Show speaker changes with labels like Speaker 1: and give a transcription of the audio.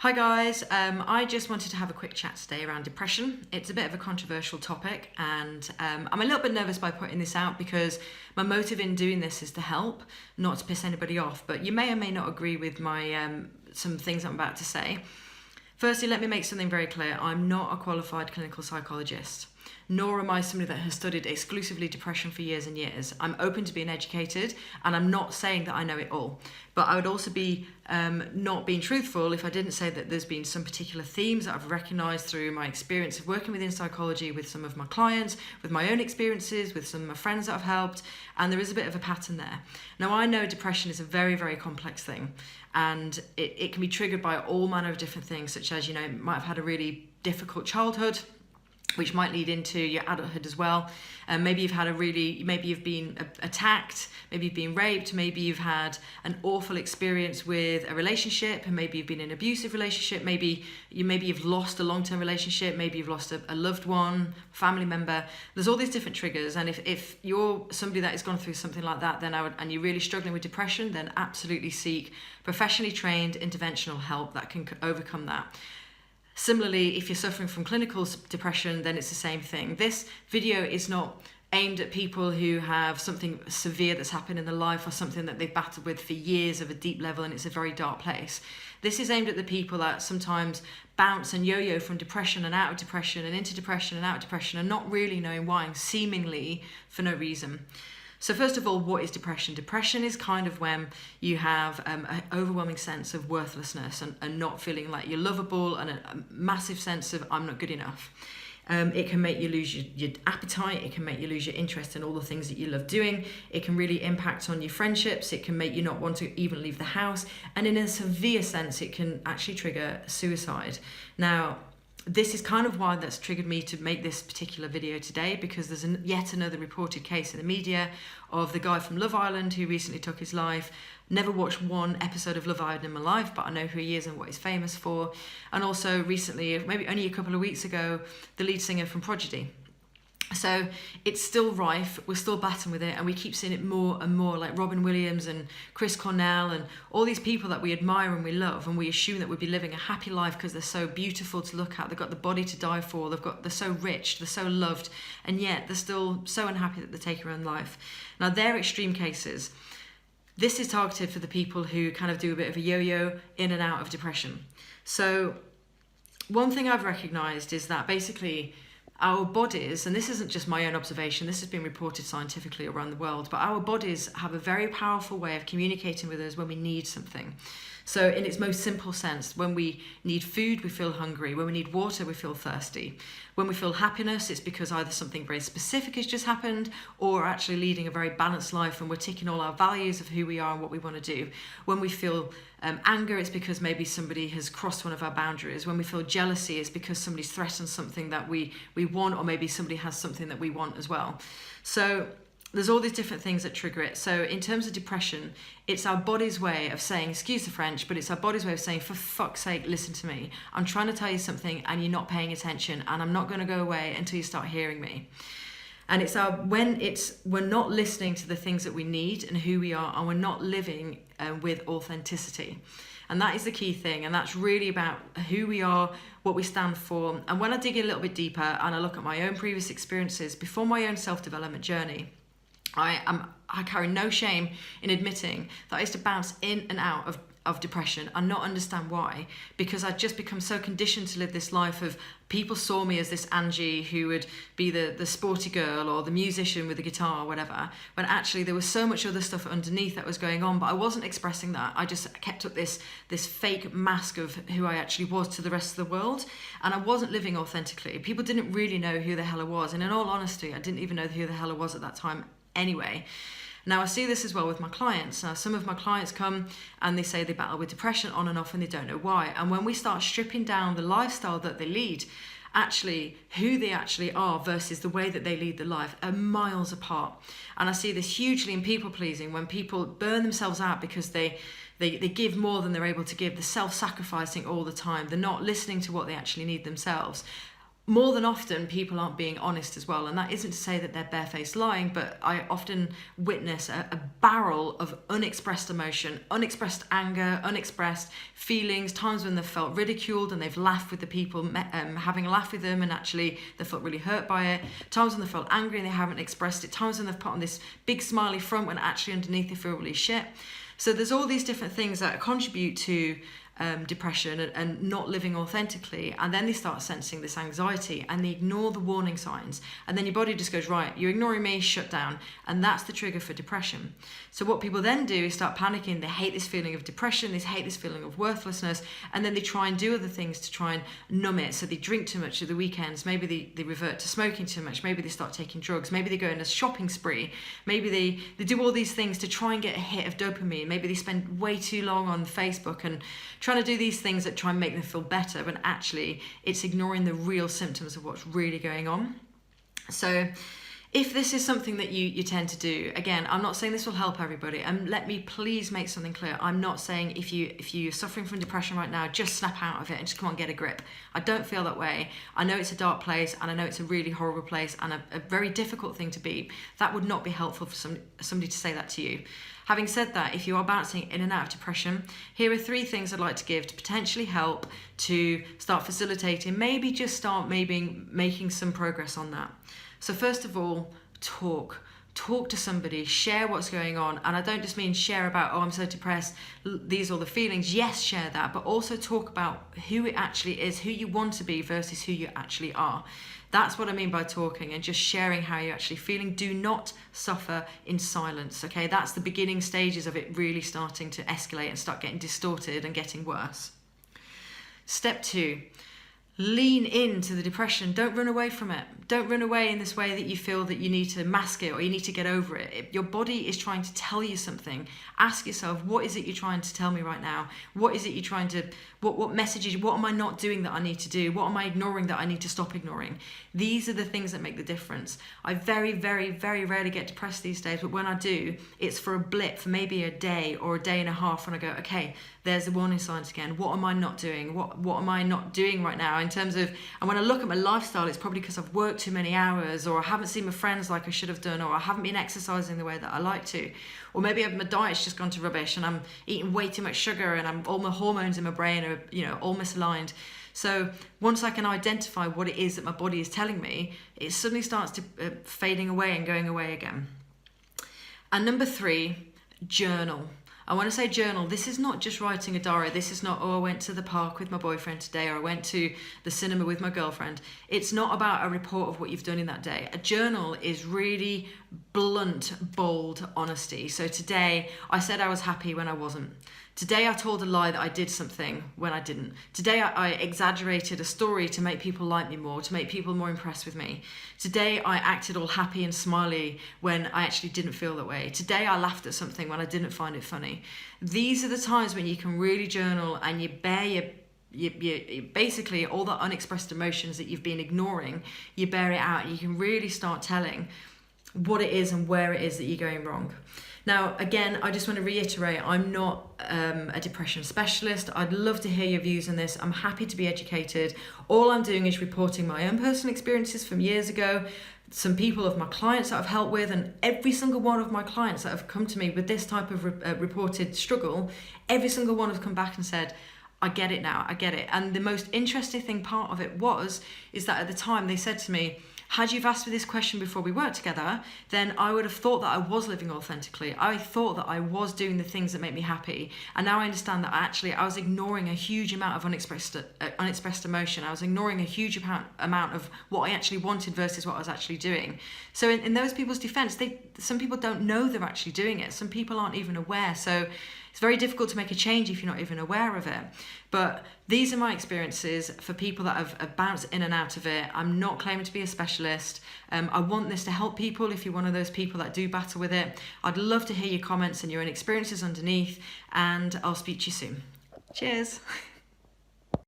Speaker 1: Hi guys, I just wanted to have a quick chat today around depression. It's a bit of a controversial topic and I'm a little bit nervous by putting this out because my motive in doing this is to help, not to piss anybody off, but you may or may not agree with my some things I'm about to say. Firstly, let me make something very clear. I'm not a qualified clinical psychologist, nor am I somebody that has studied exclusively depression for years and years. I'm open to being educated, and I'm not saying that I know it all. But I would also be not being truthful if I didn't say that there's been some particular themes that I've recognised through my experience of working within psychology with some of my clients, with my own experiences, with some of my friends that I've helped, and there is a bit of a pattern there. Now, I know depression is a very, very complex thing, and it can be triggered by all manner of different things, such as, you might have had a really difficult childhood, which might lead into your adulthood as well. Maybe you've been attacked, maybe you've been raped, maybe you've had an awful experience with a relationship, and maybe you've been in an abusive relationship, maybe you've lost a long-term relationship, maybe you've lost a loved one, family member. There's all these different triggers, and if you're somebody that has gone through something like that, and you're really struggling with depression, then absolutely seek professionally trained interventional help that can overcome that. Similarly, if you're suffering from clinical depression, then it's the same thing. This video is not aimed at people who have something severe that's happened in their life or something that they've battled with for years of a deep level and it's a very dark place. This is aimed at the people that sometimes bounce and yo-yo from depression and out of depression and into depression and out of depression and not really knowing why, and seemingly for no reason. So first of all, what is depression? Depression is kind of when you have an overwhelming sense of worthlessness and not feeling like you're lovable, and a massive sense of I'm not good enough. It can make you lose your appetite. It can make you lose your interest in all the things that you love doing. It can really impact on your friendships. It can make you not want to even leave the house. And in a severe sense, it can actually trigger suicide. Now, this is kind of why that's triggered me to make this particular video today, because there's yet another reported case in the media of the guy from Love Island who recently took his life. Never watched one episode of Love Island in my life, but I know who he is and what he's famous for. And also recently, maybe only a couple of weeks ago, the lead singer from Prodigy. So it's still rife, we're still battling with it, and we keep seeing it more and more, like Robin Williams and Chris Cornell and all these people that we admire and we love, and we assume that we'd be living a happy life because they're so beautiful to look at, they've got the body to die for, they're so rich, they're so loved, and yet they're still so unhappy that they take their own life. Now, they're extreme cases. This is targeted for the people who kind of do a bit of a yo-yo in and out of depression. So one thing I've recognised is that basically our bodies, and this isn't just my own observation, this has been reported scientifically around the world, but our bodies have a very powerful way of communicating with us when we need something. So in its most simple sense, when we need food, we feel hungry. When we need water, we feel thirsty. When we feel happiness, it's because either something very specific has just happened, or we're actually leading a very balanced life and we're ticking all our values of who we are and what we want to do. When we feel anger, it's because maybe somebody has crossed one of our boundaries. When we feel jealousy, it's because somebody's threatened something that we want, or maybe somebody has something that we want as well. So there's all these different things that trigger it. So in terms of depression, it's our body's way of saying, excuse the French, but it's our body's way of saying, for fuck's sake, listen to me. I'm trying to tell you something and you're not paying attention, and I'm not going to go away until you start hearing me. And we're not listening to the things that we need and who we are, and we're not living with authenticity. And that is the key thing, and that's really about who we are, what we stand for. And when I dig a little bit deeper and I look at my own previous experiences before my own self-development journey, I carry no shame in admitting that I used to bounce in and out of depression and not understand why, because I'd just become so conditioned to live this life of people saw me as this Angie who would be the sporty girl or the musician with the guitar or whatever, when actually there was so much other stuff underneath that was going on, but I wasn't expressing that. I just kept up this fake mask of who I actually was to the rest of the world, and I wasn't living authentically. People didn't really know who the hell I was, and in all honesty, I didn't even know who the hell I was at that time anyway. Now, I see this as well with my clients. Now, some of my clients come and they say they battle with depression on and off and they don't know why. And when we start stripping down the lifestyle that they lead, actually who they actually are versus the way that they lead the life are miles apart. And I see this hugely in people pleasing, when people burn themselves out because they give more than they're able to give. They're self-sacrificing all the time. They're not listening to what they actually need themselves. more than often, people aren't being honest as well. And that isn't to say that they're barefaced lying, but I often witness a barrel of unexpressed emotion, unexpressed anger, unexpressed feelings, times when they've felt ridiculed and they've laughed with the people having a laugh with them and actually they felt really hurt by it, times when they felt angry and they haven't expressed it, times when they've put on this big smiley front when actually underneath they feel really shit. So there's all these different things that contribute to depression and not living authentically, and then they start sensing this anxiety and they ignore the warning signs, and then your body just goes, right, you're ignoring me, shut down, and that's the trigger for depression. So what people then do is start panicking. They hate this feeling of depression, they hate this feeling of worthlessness, and then they try and do other things to try and numb it. So they drink too much at the weekends, maybe they revert to smoking too much, maybe they start taking drugs, maybe they go on a shopping spree, maybe they do all these things to try and get a hit of dopamine, maybe they spend way too long on Facebook and trying to do these things that try and make them feel better, but actually it's ignoring the real symptoms of what's really going on. So if this is something that you tend to do, again, I'm not saying this will help everybody, and let me please make something clear. I'm not saying if you're suffering from depression right now, just snap out of it and just come on, get a grip. I don't feel that way. I know it's a dark place, and I know it's a really horrible place and a very difficult thing to be. That would not be helpful for somebody to say that to you. Having said that, if you are bouncing in and out of depression, here are 3 things I'd like to give to potentially help to start facilitating, maybe just start making some progress on that. So first of all, talk to somebody, share what's going on. And I don't just mean share about, oh, I'm so depressed, these are the feelings. Yes, share that, but also talk about who it actually is, who you want to be versus who you actually are. That's what I mean by talking and just sharing how you're actually feeling. Do not suffer in silence, okay? That's the beginning stages of it really starting to escalate and start getting distorted and getting worse. Step 2. Lean into the depression. Don't run away from it. Don't run away in this way that you feel that you need to mask it or you need to get over it. If your body is trying to tell you something, ask yourself, what is it you're trying to tell me right now? What is it you're trying to, what messages, what am I not doing that I need to do? What am I ignoring that I need to stop ignoring? These are the things that make the difference. I very, very, very rarely get depressed these days, but when I do, it's for a blip, for maybe a day or a day and a half, when I go, okay, there's the warning signs again. What am I not doing? What am I not doing right now in terms of, and when I look at my lifestyle, it's probably because I've worked too many hours, or I haven't seen my friends like I should have done, or I haven't been exercising the way that I like to, or maybe my diet's just gone to rubbish and I'm eating way too much sugar and all my hormones in my brain are, all misaligned. So once I can identify what it is that my body is telling me, it suddenly starts to fading away and going away again. And number 3, journal. I want to say journal. This is not just writing a diary. This is not, oh, I went to the park with my boyfriend today, or I went to the cinema with my girlfriend. It's not about a report of what you've done in that day. A journal is really blunt, bold honesty. So today I said I was happy when I wasn't. Today I told a lie that I did something when I didn't. Today I exaggerated a story to make people like me more, to make people more impressed with me. Today I acted all happy and smiley when I actually didn't feel that way. Today I laughed at something when I didn't find it funny. These are the times when you can really journal and you bear you basically all the unexpressed emotions that you've been ignoring, you bear it out. You can really start telling what it is and where it is that you're going wrong. Now, again, I just want to reiterate, I'm not a depression specialist. I'd love to hear your views on this. I'm happy to be educated. All I'm doing is reporting my own personal experiences from years ago, some people of my clients that I've helped with, and every single one of my clients that have come to me with this type of reported struggle, every single one has come back and said, I get it now, I get it. And the most interesting part of it is that at the time they said to me, had you asked me this question before we worked together, then I would have thought that I was living authentically. I thought that I was doing the things that make me happy. And now I understand that actually I was ignoring a huge amount of unexpressed emotion. I was ignoring a huge amount of what I actually wanted versus what I was actually doing. So in those people's defense, some people don't know they're actually doing it. Some people aren't even aware. So it's very difficult to make a change if you're not even aware of it. But these are my experiences for people that have bounced in and out of it. I'm not claiming to be a specialist. I want this to help people if you're one of those people that do battle with it. I'd love to hear your comments and your own experiences underneath, and I'll speak to you soon. Cheers.